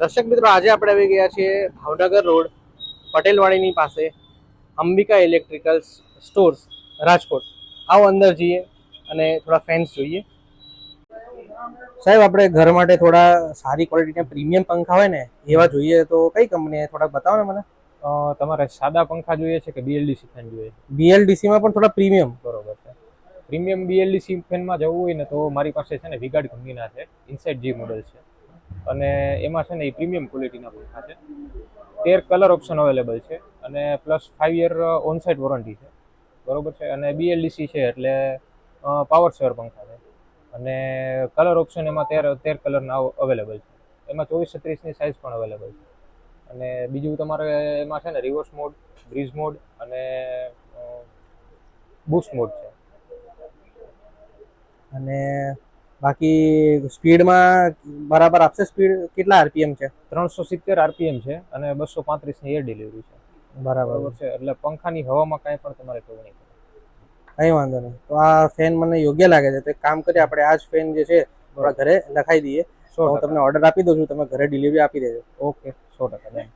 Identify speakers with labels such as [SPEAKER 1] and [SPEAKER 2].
[SPEAKER 1] દર્શક મિત્રો, આજે આપણે આવી ગયા છીએ ભાવનગર રોડ પટેલવાડીની પાસે અંબિકા ઇલેક્ટ્રિકલ્સ સ્ટોર્સ રાજકોટ. આવો અંદર જઈએ અને થોડા ફેન્સ જોઈએ. સાહેબ, આપણે ઘર માટે થોડા સારી ક્વોલિટીના પ્રીમિયમ પંખા હોય ને એવા જોઈએ તો કઈ કંપની? થોડા બતાવો ને મને.
[SPEAKER 2] તમારે સાદા પંખા જોઈએ છે કે બીએલડીસી ફેન જોઈએ?
[SPEAKER 1] બીએલડીસીમાં પણ થોડા પ્રીમિયમ.
[SPEAKER 2] બરોબર છે. પ્રીમિયમ બીએલડીસી ફેનમાં જવું હોય ને તો મારી પાસે છે ને વિગાર્ડ કંપનીના છે, ઇનસાઇડ જી મોડલ છે, અને એમાં છે ને એ પ્રીમિયમ ક્વોલિટીના પંખા છે. 13 કલર ઓપ્શન અવેલેબલ છે અને પ્લસ 5 યર ઓનસાઇટ વોરંટી છે. બરોબર છે. અને બીએલડીસી છે એટલે પાવર સેવર પંખા છે અને કલર ઓપ્શન એમાં 13 કલરના અવેલેબલ છે. એમાં 24-36ની સાઇઝ પણ અવેલેબલ છે. અને બીજું તમારે એમાં છે ને રિવર્સ મોડ, બ્રીઝ મોડ અને બૂસ્ટ મોડ છે.
[SPEAKER 1] અને બાકી સ્પીડમાં બરાબર આપશે? સ્પીડ કેટલા આરપીએમ છે?
[SPEAKER 2] 370 આરપીએમ છે અને 235ની એર ડિલિવરી છે. બરાબર છે. એટલે પંખાની હવામાં કાંઈ પણ તમારે કરવું નહીં પડે.
[SPEAKER 1] કઈ વાંધો નહીં. તો આ ફેન મને યોગ્ય લાગે છે. તો એક કામ કરીએ, આપણે આ જ ફેન જે છે આપણા ઘરે લખાઈ દઈએ. હું તમને ઓર્ડર આપી દઉં છું, તમે ઘરે ડિલિવરી આપી દેજો.
[SPEAKER 2] ઓકે, 100%.